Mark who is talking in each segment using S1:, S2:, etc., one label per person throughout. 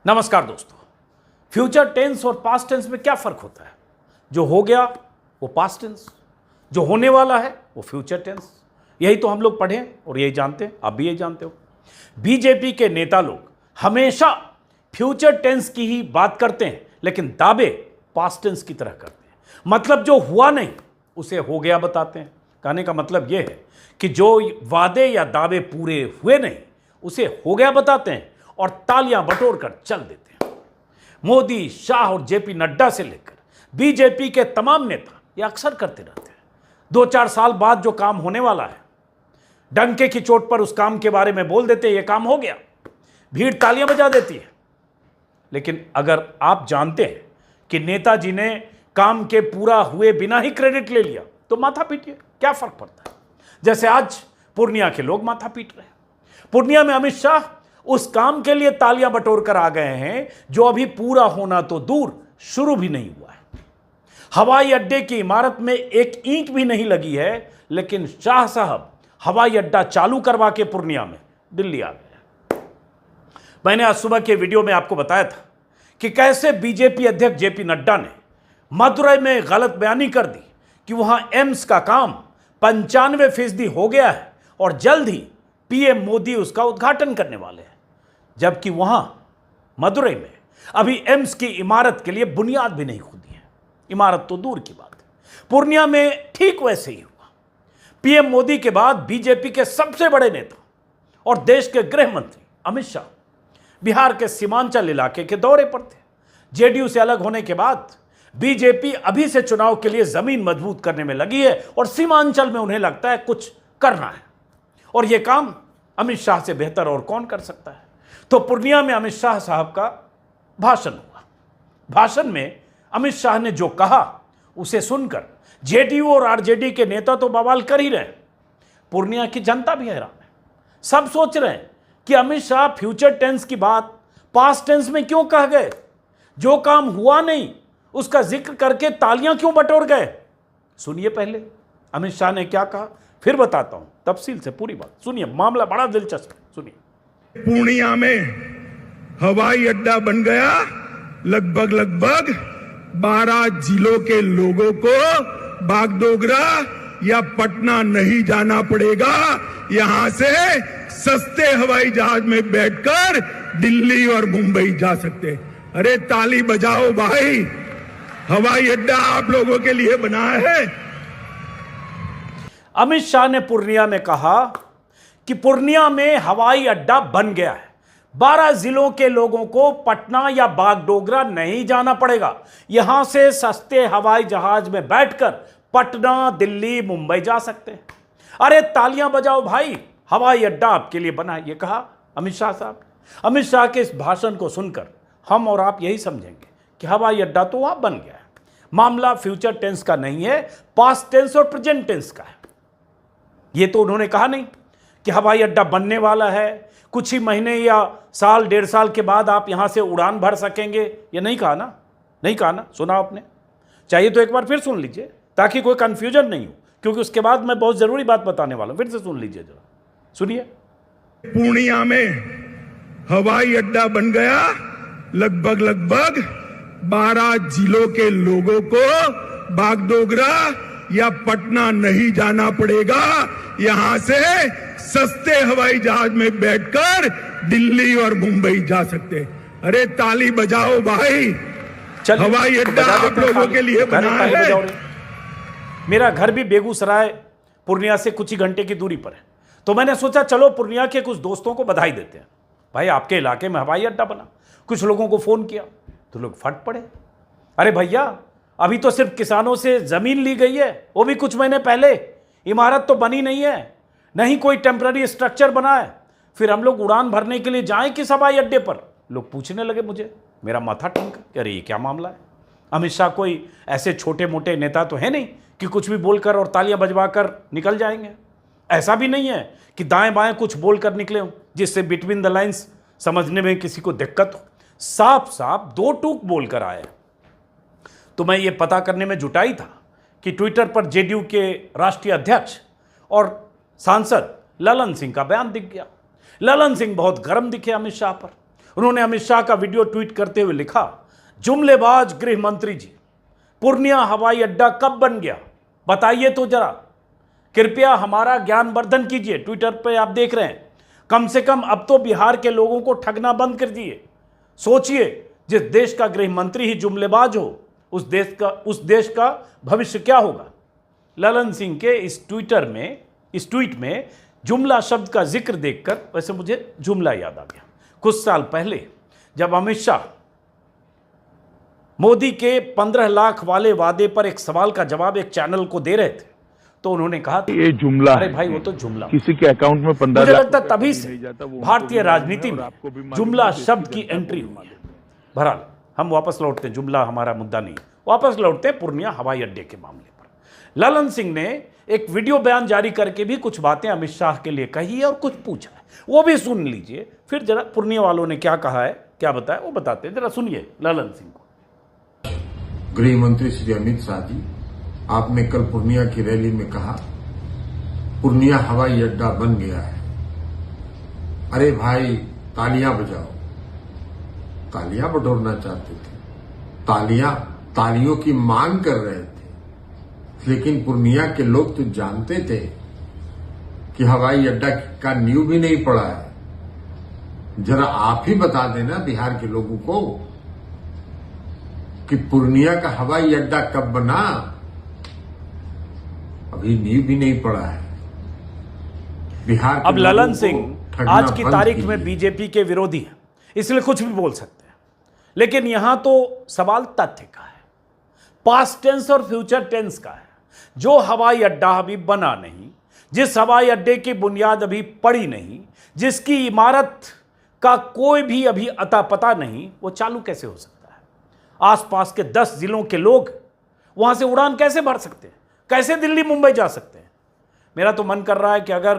S1: नमस्कार दोस्तों। Future tense और पास्ट टेंस में क्या फर्क होता है? जो हो गया वो पास्ट टेंस, जो होने वाला है वो फ्यूचर टेंस। यही तो हम लोग पढ़े और यही जानते हैं, आप भी यही जानते हो। बीजेपी के नेता लोग हमेशा फ्यूचर टेंस की ही बात करते हैं, लेकिन दावे पास्ट टेंस की तरह करते हैं। मतलब जो हुआ नहीं उसे हो गया बताते हैं। कहने का मतलब यह है कि जो वादे या दावे पूरे हुए नहीं उसे हो गया बताते हैं और तालियां बटोर कर चल देते हैं। मोदी, शाह और जेपी नड्डा से लेकर बीजेपी के तमाम नेता ये अक्सर करते रहते हैं। 2-4 साल बाद जो काम होने वाला है, डंके की चोट पर उस काम के बारे में बोल देते हैं, ये काम हो गया, भीड़ तालियां बजा देती है। लेकिन अगर आप जानते हैं कि नेताजी ने काम के पूरा हुए बिना ही क्रेडिट ले लिया तो माथा पीटिए, क्या फर्क पड़ता है। जैसे आज पूर्णिया के लोग माथा पीट रहे हैं। पूर्णिया में अमित शाह उस काम के लिए तालियां बटोर कर आ गए हैं जो अभी पूरा होना तो दूर, शुरू भी नहीं हुआ है। हवाई अड्डे की इमारत में एक ईंट भी नहीं लगी है, लेकिन शाह साहब हवाई अड्डा चालू करवा के पूर्णिया में दिल्ली आ गए। मैंने आज सुबह के वीडियो में आपको बताया था कि कैसे बीजेपी अध्यक्ष जेपी नड्डा ने मदुरई में गलत बयानी कर दी कि वहां एम्स का काम 95% हो गया है और जल्द ही पीएम मोदी उसका उद्घाटन करने वाले हैं, जबकि वहां मदुरई में अभी एम्स की इमारत के लिए बुनियाद भी नहीं खुदी है। इमारत तो दूर की बात है। पूर्णिया में ठीक वैसे ही हुआ। पीएम मोदी के बाद बीजेपी के सबसे बड़े नेता और देश के गृह मंत्री अमित शाह बिहार के सीमांचल इलाके के दौरे पर थे। जेडीयू से अलग होने के बाद बीजेपी अभी से चुनाव के लिए जमीन मजबूत करने में लगी है और सीमांचल में उन्हें लगता है कुछ करना है, और यह काम अमित शाह से बेहतर और कौन कर सकता है। तो पूर्णिया में अमित शाह साहब का भाषण हुआ। भाषण में अमित शाह ने जो कहा उसे सुनकर जेडीयू और आरजेडी के नेता तो बवाल कर ही रहे हैं। पूर्णिया की जनता भी हैरान है। सब सोच रहे हैं कि अमित शाह फ्यूचर टेंस की बात पास्ट टेंस में क्यों कह गए। जो काम हुआ नहीं उसका जिक्र करके तालियां क्यों बटोर गए। सुनिए पहले अमित शाह ने क्या कहा, फिर बताता हूं तफसील से पूरी बात। सुनिए, मामला बड़ा दिलचस्प है, सुनिए।
S2: पूर्णिया में हवाई अड्डा बन गया। लगभग 12 जिलों के लोगों को बागडोगरा या पटना नहीं जाना पड़ेगा। यहां से सस्ते हवाई जहाज में बैठकर दिल्ली और मुंबई जा सकते। अरे ताली बजाओ भाई, हवाई अड्डा आप लोगों के लिए बना है।
S1: अमित शाह ने पूर्णिया में कहा कि पूर्णिया में हवाई अड्डा बन गया है, 12 जिलों के लोगों को पटना या बागडोगरा नहीं जाना पड़ेगा। यहां से सस्ते हवाई जहाज में बैठकर पटना, दिल्ली, मुंबई जा सकते हैं। अरे तालियां बजाओ भाई, हवाई अड्डा आपके लिए बना है, ये कहा अमित शाह साहब। अमित शाह के इस भाषण को सुनकर हम और आप यही समझेंगे कि हवाई अड्डा तो वहां बन गया है। मामला फ्यूचर टेंस का नहीं है, पास्ट टेंस और प्रेजेंट टेंस का है। ये तो उन्होंने कहा नहीं कि हवाई अड्डा बनने वाला है, कुछ ही महीने या साल 1.5 साल के बाद आप यहां से उड़ान भर सकेंगे। ये नहीं कहा ना, नहीं कहा ना, सुना आपने? चाहिए तो एक बार फिर सुन लीजिए ताकि कोई कंफ्यूजन नहीं हो, क्योंकि उसके बाद मैं बहुत जरूरी बात बताने वाला हूं। फिर से सुन लीजिए जरा, सुनिए।
S2: पूर्णिया में हवाई अड्डा बन गया। लगभग 12 जिलों के लोगों को बागडोगरा या पटना नहीं जाना पड़ेगा। यहां से सस्ते हवाई जहाज में बैठकर दिल्ली और मुंबई जा सकते। अरे ताली बजाओ भाई, हवाई अड्डा आप लोगों के लिए बना है।
S1: मेरा घर भी बेगूसराय पूर्णिया से कुछ ही घंटे की दूरी पर है, तो मैंने सोचा चलो पूर्णिया के कुछ दोस्तों को बधाई देते हैं। भाई आपके इलाके में हवाई अड्डा बना। कुछ लोगों को फोन किया तो लोग फट पड़े। अरे भैया, अभी तो सिर्फ किसानों से जमीन ली गई है, वो भी कुछ महीने पहले। इमारत तो बनी नहीं है, नहीं कोई टेम्पररी स्ट्रक्चर बना है। फिर हम लोग उड़ान भरने के लिए जाएं किस हवाई अड्डे पर? लोग पूछने लगे मुझे। मेरा माथा ठनका कि अरे ये क्या मामला है। अमित शाह कोई ऐसे छोटे मोटे नेता तो है नहीं कि कुछ भी बोलकर और तालियां बजवा कर निकल जाएंगे। ऐसा भी नहीं है कि दाएं बाएं कुछ बोलकर निकले हो जिससे बिटवीन द लाइंस समझने में किसी को दिक्कत हो। साफ साफ 2 टूक बोलकर आए। तो मैं ये पता करने में जुटाई था कि ट्विटर पर जेडीयू के राष्ट्रीय अध्यक्ष और सांसद ललन सिंह का बयान दिख गया। ललन सिंह बहुत गर्म दिखे अमित शाह पर। उन्होंने अमित शाह का वीडियो ट्वीट करते हुए लिखा, जुमलेबाज गृह मंत्री जी, पूर्णिया हवाई अड्डा कब बन गया बताइए तो जरा, कृपया हमारा ज्ञानवर्धन कीजिए। ट्विटर पे आप देख रहे हैं, कम से कम अब तो बिहार के लोगों को ठगना बंद कर दिए। सोचिए, जिस देश का गृह मंत्री ही जुमलेबाज हो, उस देश का भविष्य क्या होगा। ललन सिंह के इस ट्वीट में जुमला शब्द का जिक्र देखकर वैसे मुझे जुमला याद आ गया। कुछ साल पहले जब अमित शाह मोदी के 15 लाख वाले वादे पर एक सवाल का जवाब एक चैनल को दे रहे थे, तो उन्होंने कहा था,
S3: ये जुमला
S1: अरे
S3: है।
S1: भाई वो तो जुमला,
S3: किसी के अकाउंट में 15
S1: मुझे
S3: लाख
S1: लगता
S3: रुपया
S1: तभी
S3: कभी
S1: से
S3: नहीं जाता, वो
S1: भारतीय
S3: उनको भी
S1: राजनीति
S3: मालूम है
S1: में
S3: और आपको भी मालूम
S1: जुमला
S3: है, देश
S1: शब्द
S3: की
S1: की
S3: जनता
S1: एंट्री
S3: को भी
S1: हुई है।
S3: मालूम
S1: बहरहाल हम वापस लौटते हैं, जुमला हमारा मुद्दा नहीं, वापस लौटते हैं पूर्णिया हवाई अड्डे के मामले पर। ललन सिंह ने एक वीडियो बयान जारी करके भी कुछ बातें अमित शाह के लिए कही है और कुछ पूछा है, वो भी सुन लीजिए। फिर जरा पूर्णिया वालों ने क्या कहा है, क्या बताया, वो बताते हैं, जरा सुनिए ललन सिंह को।
S4: गृह मंत्री श्री अमित शाह जी, आपने कल पूर्णिया की रैली में कहा पूर्णिया हवाई अड्डा बन गया है। अरे भाई, तालियां बजाओ। तालियां बटोरना चाहते थे, तालियों की मांग कर रहे थे, लेकिन पूर्णिया के लोग तो जानते थे कि हवाई अड्डा का नींव भी नहीं पड़ा है। जरा आप ही बता देना बिहार के लोगों को कि पूर्णिया का हवाई अड्डा कब बना। अभी नींव भी नहीं पड़ा है। बिहार के
S1: अब ललन
S4: लोगों को
S1: सिंह
S4: ठगना
S1: आज की
S4: बंद
S1: तारीख
S4: कीजिए।
S1: में बीजेपी के विरोधी हैं, इसलिए कुछ भी बोल सकते हैं, लेकिन यहां तो सवाल तथ्य का है, पास्ट टेंस और फ्यूचर टेंस का है। जो हवाई अड्डा अभी बना नहीं, जिस हवाई अड्डे की बुनियाद अभी पड़ी नहीं, जिसकी इमारत का कोई भी अभी अता पता नहीं, वो चालू कैसे हो सकता है। आसपास के 10 जिलों के लोग वहां से उड़ान कैसे भर सकते हैं, कैसे दिल्ली मुंबई जा सकते हैं। मेरा तो मन कर रहा है कि अगर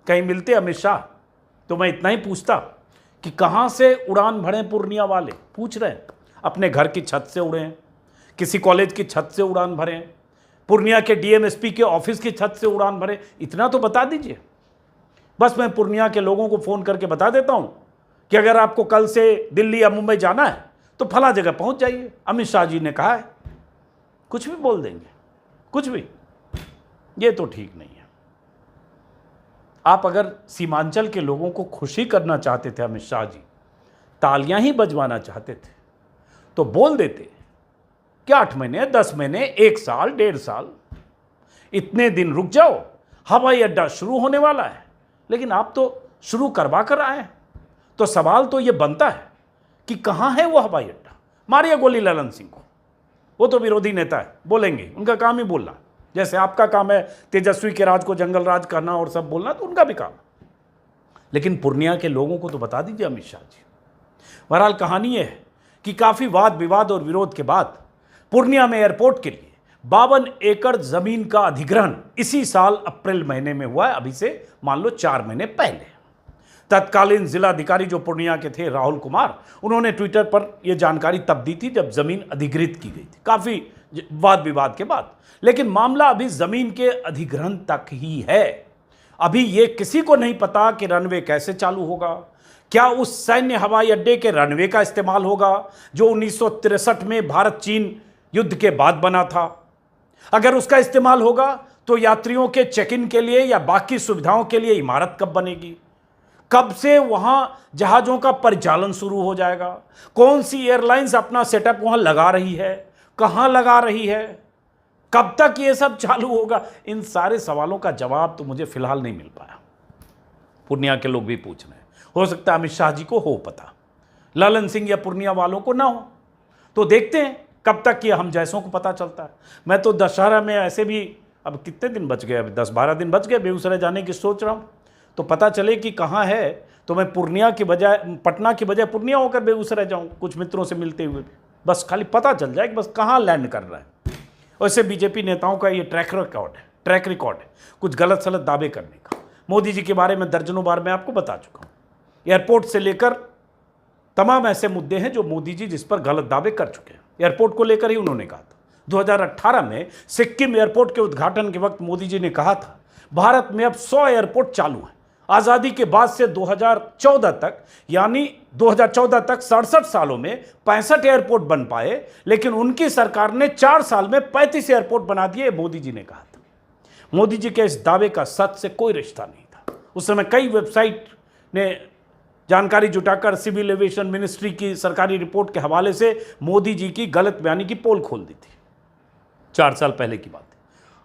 S1: कहीं मिलते अमित शाह तो मैं इतना ही पूछता कि कहां से उड़ान भरें पूर्णिया वाले। पूछ रहे हैं, अपने घर की छत से उड़े, किसी कॉलेज की छत से उड़ान भरें, पूर्णिया के डीएमएसपी के ऑफिस की छत से उड़ान भरें, इतना तो बता दीजिए। बस मैं पूर्णिया के लोगों को फोन करके बता देता हूं कि अगर आपको कल से दिल्ली या मुंबई जाना है तो फला जगह पहुंच जाइए, अमित शाह जी ने कहा है। कुछ भी बोल देंगे, कुछ भी। ये तो ठीक नहीं है। आप अगर सीमांचल के लोगों को खुशी करना चाहते थे अमित शाह जी, तालियां ही बजवाना चाहते थे, तो बोल देते कि 8 महीने, 10 महीने, 1 साल, 1.5 साल, इतने दिन रुक जाओ, हवाई अड्डा शुरू होने वाला है। लेकिन आप तो शुरू करवा कर आए हैं। तो सवाल तो ये बनता है कि कहां है वो हवाई अड्डा। मारिए गोली ललन सिंह को, वो तो विरोधी नेता है, बोलेंगे, उनका काम ही बोलना। जैसे आपका काम है तेजस्वी के राज को जंगल राज करना और सब बोलना, तो उनका भी काम। लेकिन पूर्णिया के लोगों को तो बता दीजिए अमित शाह जी। बहरहाल कहानी यह है कि काफी वाद विवाद और विरोध के बाद पूर्णिया में एयरपोर्ट के लिए 52 एकड़ जमीन का अधिग्रहण इसी साल अप्रैल महीने में हुआ है, अभी से मान लो 4 महीने पहले। तत्कालीन जिलाधिकारी जो पूर्णिया के थे, राहुल कुमार, उन्होंने ट्विटर पर यह जानकारी तब दी थी जब जमीन अधिग्रहित की गई थी, काफी वाद विवाद के बाद। लेकिन मामला अभी जमीन के अधिग्रहण तक ही है। अभी यह किसी को नहीं पता कि रनवे कैसे चालू होगा, क्या उस सैन्य हवाई अड्डे के रनवे का इस्तेमाल होगा जो 1963 में भारत चीन युद्ध के बाद बना था। अगर उसका इस्तेमाल होगा तो यात्रियों के चेक इन के लिए या बाकी सुविधाओं के लिए इमारत कब बनेगी, कब से वहां जहाजों का परिचालन शुरू हो जाएगा, कौन सी एयरलाइंस अपना सेटअप वहां लगा रही है, कहां लगा रही है, कब तक ये सब चालू होगा। इन सारे सवालों का जवाब तो मुझे फिलहाल नहीं मिल पाया। पूर्णिया के लोग भी पूछ रहे हैं, हो सकता है अमित शाह जी को हो पता, ललन सिंह या पूर्णिया वालों को ना हो। तो देखते हैं कब तक ये हम जैसों को पता चलता है। मैं तो दशहरा में ऐसे भी, अब कितने दिन बच गए, अभी 10-12 दिन बच गए, बेगूसराय जाने की सोच रहा हूँ। तो पता चले कि कहाँ है तो मैं पूर्णिया की बजाय, पटना की बजाय पूर्णिया होकर बेगूसराय जाऊँ, कुछ मित्रों से मिलते हुए भी। बस खाली पता चल जाए कि बस कहाँ लैंड कर रहा है। वैसे बीजेपी नेताओं का ये ट्रैक रिकॉर्ड है कुछ गलत सलत दावे करने का। मोदी जी के बारे में दर्जनों बार मैं आपको बता चुका हूँ। एयरपोर्ट से लेकर तमाम ऐसे मुद्दे हैं जो मोदी जी जिस पर गलत दावे कर चुके हैं। एयरपोर्ट को लेकर ही उन्होंने कहा था 2018 में सिक्किम एयरपोर्ट के उद्घाटन के वक्त मोदी जी ने कहा था भारत में अब 100 एयरपोर्ट चालू हैं। आज़ादी के बाद से 2014 तक, यानी 2014 तक 67 सालों में 65 एयरपोर्ट बन पाए, लेकिन उनकी सरकार ने 4 साल में 35 एयरपोर्ट बना दिए, मोदी जी ने कहा था। मोदी जी के इस दावे का सच से कोई रिश्ता नहीं था। उस समय कई वेबसाइट ने जानकारी जुटाकर सिविल एविएशन मिनिस्ट्री की सरकारी रिपोर्ट के हवाले से मोदी जी की गलत बयानी की पोल खोल दी थी। 4 साल पहले की बात है।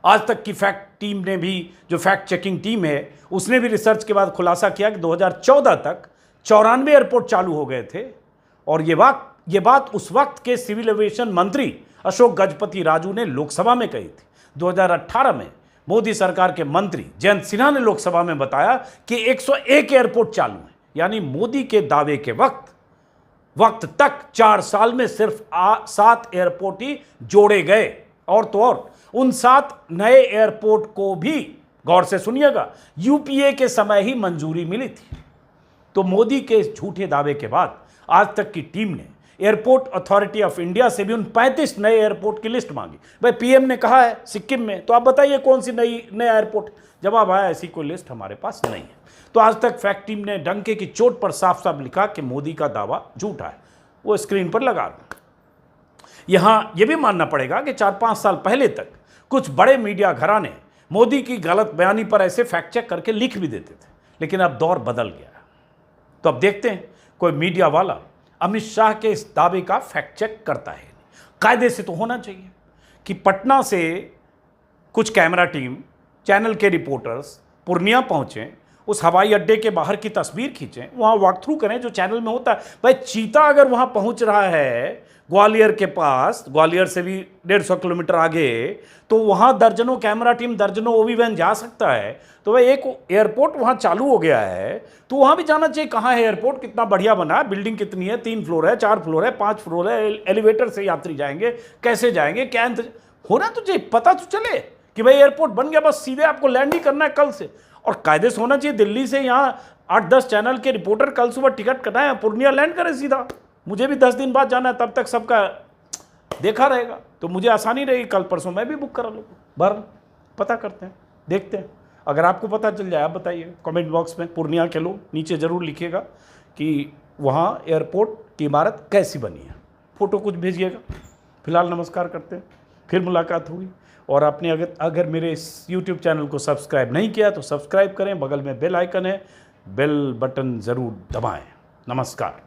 S1: आज तक की फैक्ट टीम ने भी, जो फैक्ट चेकिंग टीम है, उसने भी रिसर्च के बाद खुलासा किया कि 2014 तक 94 एयरपोर्ट चालू हो गए थे। और ये बात उस वक्त के सिविल एविएशन मंत्री अशोक गजपति राजू ने लोकसभा में कही थी। 2018 में मोदी सरकार के मंत्री जयंत सिन्हा ने लोकसभा में बताया कि 101 एयरपोर्ट चालू हैं। यानी मोदी के दावे के वक्त तक 4 साल में सिर्फ 7 एयरपोर्ट ही जोड़े गए। और तो और उन 7 नए एयरपोर्ट को भी, गौर से सुनिएगा, यूपीए के समय ही मंजूरी मिली थी। तो मोदी के झूठे दावे के बाद आज तक की टीम ने एयरपोर्ट अथॉरिटी ऑफ इंडिया से भी उन 35 नए एयरपोर्ट की लिस्ट मांगी। भाई पीएम ने कहा है सिक्किम में, तो आप बताइए कौन सी नया एयरपोर्ट? जवाब आया ऐसी कोई लिस्ट हमारे पास नहीं है। तो आज तक फैक्ट टीम ने डंके की चोट पर साफ साफ लिखा कि मोदी का दावा झूठा है। वो स्क्रीन पर लगा दूं। यहां यह भी मानना पड़ेगा कि 4-5 साल पहले तक कुछ बड़े मीडिया घराने मोदी की गलत बयानी पर ऐसे फैक्ट चेक करके लिख भी देते थे, लेकिन अब दौर बदल गया है। तो अब देखते हैं कोई मीडिया वाला अमित शाह के इस दावे का फैक्ट चेक करता है। कायदे से तो होना चाहिए कि पटना से कुछ कैमरा टीम, चैनल के रिपोर्टर्स पूर्णिया पहुंचें, उस हवाई अड्डे के बाहर की तस्वीर खींचें, वहाँ वॉक थ्रू करें जो चैनल में होता है। भाई चीता अगर वहाँ पहुँच रहा है ग्वालियर के पास, ग्वालियर से भी 150 किलोमीटर आगे, तो वहाँ दर्जनों कैमरा टीम, दर्जनों ओवी वैन जा सकता है। तो भाई एक एयरपोर्ट वहाँ चालू हो गया है, तो वहाँ भी जाना चाहिए कहाँ है एयरपोर्ट, कितना बढ़िया बना है, बिल्डिंग कितनी है, 3 फ्लोर है, 4 फ्लोर है, 5 फ्लोर है, एलिवेटर से यात्री जाएंगे, कैसे जाएंगे, क्या होना तो चाहिए, पता तो चले कि भाई एयरपोर्ट बन गया, बस सीधे आपको लैंड ही करना है कल से। और कायदे से होना चाहिए, दिल्ली से यहाँ 8-10 चैनल के रिपोर्टर कल सुबह टिकट कटाएं, पूर्णिया लैंड करें सीधा। मुझे भी 10 दिन बाद जाना है, तब तक सबका देखा रहेगा, तो मुझे आसानी रहेगी। कल परसों मैं भी बुक करा लूँगा, भर पता करते हैं, देखते हैं। अगर आपको पता चल जाए आप बताइए कमेंट बॉक्स में। पूर्णिया के लोग नीचे ज़रूर लिखिएगा कि वहाँ एयरपोर्ट की इमारत कैसी बनी है, फ़ोटो कुछ भेजिएगा। फिलहाल नमस्कार करते हैं, फिर मुलाकात होगी। और आपने अगर मेरे इस YouTube चैनल को सब्सक्राइब नहीं किया तो सब्सक्राइब करें, बगल में बेल आइकन है, बेल बटन ज़रूर दबाएं। नमस्कार।